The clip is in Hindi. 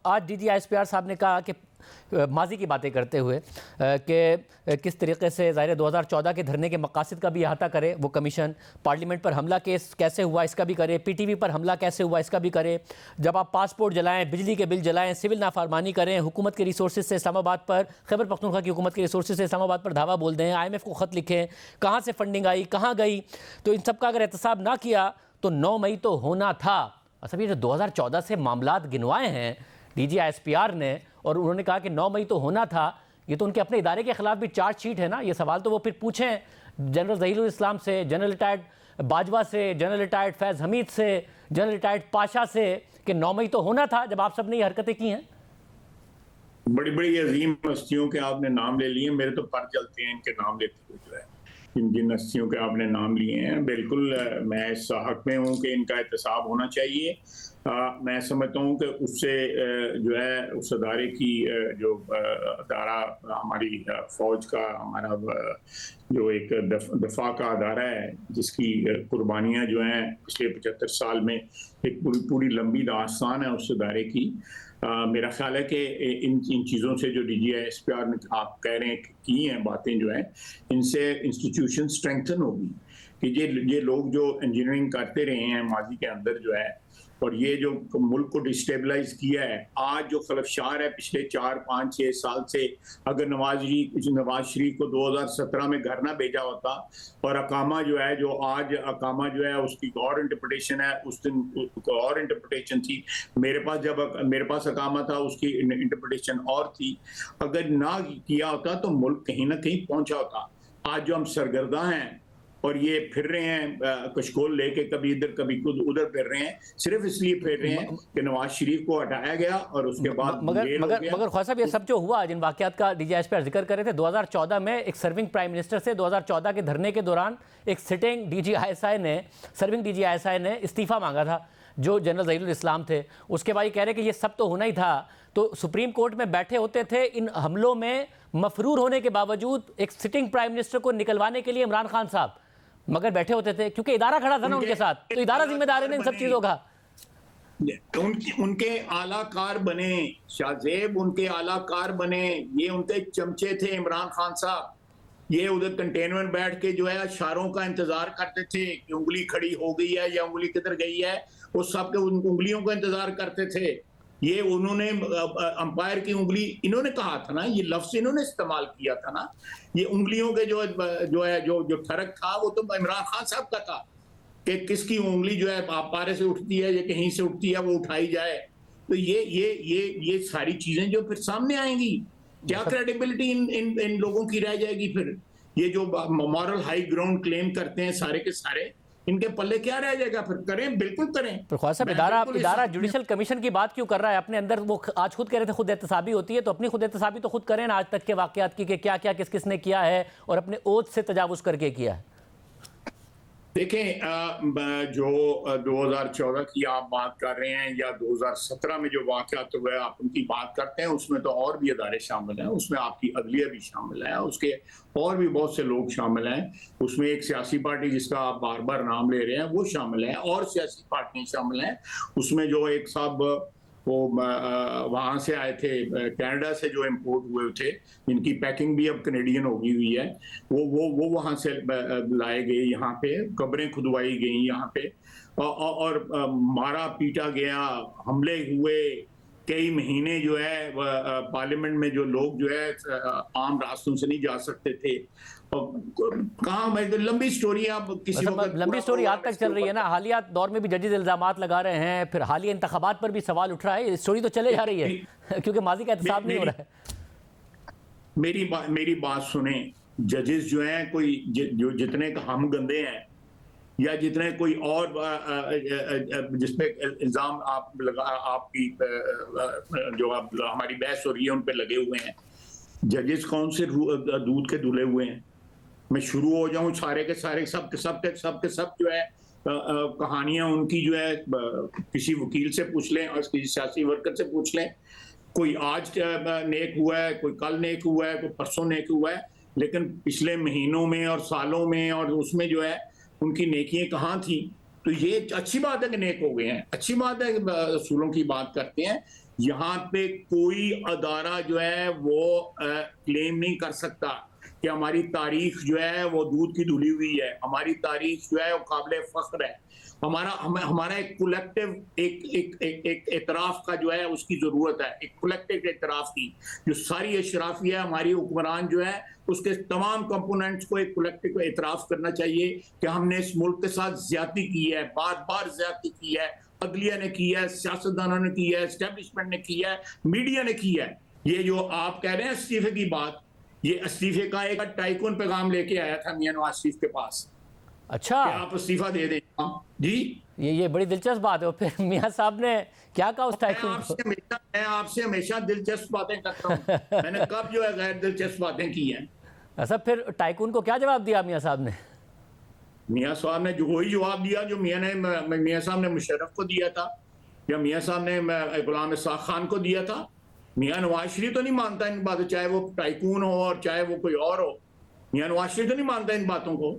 आज DGISPR साहब ने कहा कि माजी की बातें करते हुए कि किस तरीके से ज़ाहिर 2014 के धरने के मकासद का भी अहाता करे वो कमीशन, पार्लियामेंट पर हमला केस कैसे हुआ इसका भी करे, PTV पर हमला कैसे हुआ इसका भी करे, जब आप पासपोर्ट जलाएं, बिजली के बिल जलाएं, सिविल नाफरमानी करें, हुकूमत के रिसोर्सेज से इस्लामाबाद पर, खैबर पख्तूनख्वा की हुकूमत के रिसोर्सेज से इस्लामाबाद पर धावा बोल दें, IMF को ख़त लिखें, कहाँ से फंडिंग आई, कहाँ गई, तो इन सब का अगर एहतसाब ना किया तो 9 मई तो होना था। अच्छा, ये जो 2014 से मामलात गिनवाए हैं DGISPR ने और उन्होंने कहा कि 9 मई तो होना था, ये तो उनके अपने इदारे के खिलाफ भी चार्जशीट है ना। ये सवाल तो वो फिर पूछें जनरल ज़हीरुल इस्लाम से, जनरल रिटायर्ड बाजवा से, जनरल रिटायर्ड फैज़ हमीद से, जनरल रिटायर्ड पाशा से कि 9 मई तो होना था जब आप सब ने ये हरकतें की हैं। बड़ी बड़ी अजीम हस्तियों के आपने नाम ले लिए, मेरे तो पर चलते हैं इनके नाम लेते हुए जो है। जिन हस्तियों के आपने नाम लिए हैं, बिल्कुल मैं इस हक में हूँ कि इनका एहतसाब होना चाहिए। मैं समझता हूँ कि उससे जो है उस अदारे की जो अदारा हमारी फ़ौज का, हमारा जो एक दफा का अदारा है जिसकी कुर्बानियाँ जो हैं पिछले 75 साल में, एक पूरी लंबी दास्तान है उस अदारे की। मेरा ख्याल है कि इन चीज़ों से जो DGISPR ने आप कह रहे हैं की हैं बातें जो हैं, इनसे इंस्टीट्यूशन स्ट्रेंथन होगी कि ये लोग जो इंजीनियरिंग करते रहे हैं माजी के अंदर जो है, और ये जो मुल्क को डिस्टेबलाइज किया है, आज जो खलफशार है पिछले 4, 5, 6 साल से, अगर नवाज शरीफ को 2017 में घर ना भेजा होता और अकामा जो है, जो आज अकामा जो है उसकी और इंटरप्रिटेशन है, उस दिन और इंटरप्रिटेशन थी। मेरे पास अकामा था, उसकी इंटरप्रिटेशन और थी। अगर ना किया होता तो मुल्क कहीं ना कहीं पहुंचा होता। आज जो हम सरगर्दा हैं और ये फिर रहे हैं कशकोल लेके, कभी इधर कभी उधर फिर रहे हैं, सिर्फ इसलिए फिर रहे हैं कि नवाज शरीफ को हटाया गया और उसके बाद मगर ख्वाजा साहब, ये सब जो हुआ, जिन वाकयात का DGISPR जिक्र कर रहे थे, 2014 में एक सर्विंग प्राइम मिनिस्टर से 2014 के धरने के दौरान एक सिटिंग सर्विंग DGISI ने इस्तीफा मांगा था, जो जनरल ज़हीरुल इस्लाम थे। उसके बाद ये कह रहे कि ये सब तो होना ही था, तो सुप्रीम कोर्ट में बैठे होते थे इन हमलों में मफरूर होने के बावजूद एक सिटिंग प्राइम मिनिस्टर को निकलवाने के लिए इमरान खान साहब, मगर बैठे होते थे क्योंकि इदारा खड़ा था ना उनके साथ, तो इदारा जिम्मेदार है इन सब चीजों का। उनके आलाकार बने शाहजेब, उनके आलाकार बने, ये उनके चमचे थे इमरान खान साहब। ये उधर कंटेनमेंट बैठ के जो है इशारों का इंतजार करते थे कि उंगली खड़ी हो गई है या उंगली किधर गई है, वो सबके उंगलियों का इंतजार करते थे। ये उन्होंने अंपायर की उंगली, इन्होंने कहा था ना, ये लफ्ज इन्होंने इस्तेमाल किया था ना, ये उंगलियों के जो फर्क था वो तो इमरान खान साहब का था कि किसकी उंगली जो है पारे से उठती है या कहीं से उठती है, वो उठाई जाए। तो ये सारी चीजें जो फिर सामने आएंगी, क्या क्रेडिबिलिटी इन लोगों की रह जाएगी? फिर ये जो मॉरल हाई ग्राउंड क्लेम करते हैं सारे के सारे, इनके पल्ले क्या रह जाएगा? फिर करें, बिल्कुल करें। तो ख्वाजा साहब, इदारा जुडिशल कमीशन की बात क्यों कर रहा है अपने अंदर? वो आज खुद कह रहे थे खुद एहतसाबी होती है, तो अपनी खुद एहतसाबी तो खुद करें ना, आज तक के वाकयात की कि क्या क्या किस किस ने किया है और अपने ओथ से तजावुज करके किया है। देखें, जो 2014 की आप बात कर रहे हैं या 2017 में जो वाकयात हुए आप उनकी बात करते हैं, उसमें तो और भी अदारे शामिल हैं, उसमें आपकी अदलिया भी शामिल है, उसके और भी बहुत से लोग शामिल हैं। उसमें एक सियासी पार्टी जिसका आप बार बार नाम ले रहे हैं वो शामिल है, और सियासी पार्टियां शामिल हैं। उसमें जो एक साहब वो वहाँ से आए थे, कनाडा से जो इम्पोर्ट हुए थे, इनकी पैकिंग भी अब कनेडियन होगी हुई है, वो वहाँ से लाए गए, यहाँ पे कब्रें खुदवाई गई यहाँ पे, और मारा पीटा गया, हमले हुए। कई महीने जो है पार्लियामेंट में जो लोग जो है आम रास्तों से नहीं जा सकते थे। कहाँ लंबी स्टोरी, आप किसी लंबी स्टोरी आज तक चल रही है ना। हालिया दौर में भी जजेस इल्जामात लगा रहे हैं, फिर हालिया इंतखाबात पर भी सवाल उठ रहा है, स्टोरी तो चले जा रही है क्योंकि माजी का एहतसाब नहीं हो रहा है। मेरी बात सुने, जजेस जो हैं कोई जो जितने हम गंदे हैं या जितने कोई और जिसपे इल्जाम आप लगा, आपकी जो आप हमारी बहस हो रही है उन पे लगे हुए हैं, जजेस कौन से दूध के धुले हुए हैं? मैं शुरू हो जाऊं, सारे के सारे सब जो है कहानियां उनकी जो है किसी वकील से पूछ लें और किसी सियासी वर्कर से पूछ लें। कोई आज नेक हुआ है, कोई कल नेक हुआ है, कोई परसों नेक हुआ है, लेकिन पिछले महीनों में और सालों में और उसमें जो है उनकी नेकियां कहाँ थी? तो ये अच्छी बात है कि नेक हो गए हैं, अच्छी बात है कि असूलों की बात करते हैं, यहाँ पे कोई अदारा जो है वो क्लेम नहीं कर सकता कि हमारी तारीख जो है वो दूध की धुली हुई है। हमारी तारीख जो है वो काबिल फख्र है। हमारा एक कलेक्टिव एक एतराफ का जो है उसकी जरूरत है, एक कलेक्टिव एतराफ की, जो सारी अशराफिया हमारी हुक्मरान जो है उसके तमाम कंपोनेंट्स को एक कलेक्टिव एतराफ करना चाहिए कि हमने इस मुल्क के साथ ज्यादती की है, बार बार ज्यादती की है, अदलिया ने की है, सियासतदानों ने की है, एस्टेब्लिशमेंट ने की है, मीडिया ने की है। ये जो आप कह रहे हैं इस्तीफे की बात, ये इस्तीफे का एक टाइकून पैगाम लेके आया था मियां नवाज शरीफ के पास। अच्छा, कि आप इस्तीफा दे दें। जी, ये बड़ी दिलचस्प बात है। फिर मियां साहब ने क्या कहा उस टाइकून को? मैं आपसे हमेशा दिलचस्प बातें करता हूँ। मैंने कब जो है गैर दिलचस्प बातें की हैं? ऐसा फिर टाइकून को क्या जवाब दिया मियां साहब ने? मियां साहब ने जो वही जवाब दिया जो मियां साहब ने मुशर्रफ को दिया था, या मियां साहब ने गुलाम इसाक खान को दिया था। मियां नवाज शरीफ तो नहीं मानता इन बातों, चाहे वो टाइकून हो और चाहे वो कोई और हो। मियां नवाज शरीफ तो नहीं मानता इन बातों को।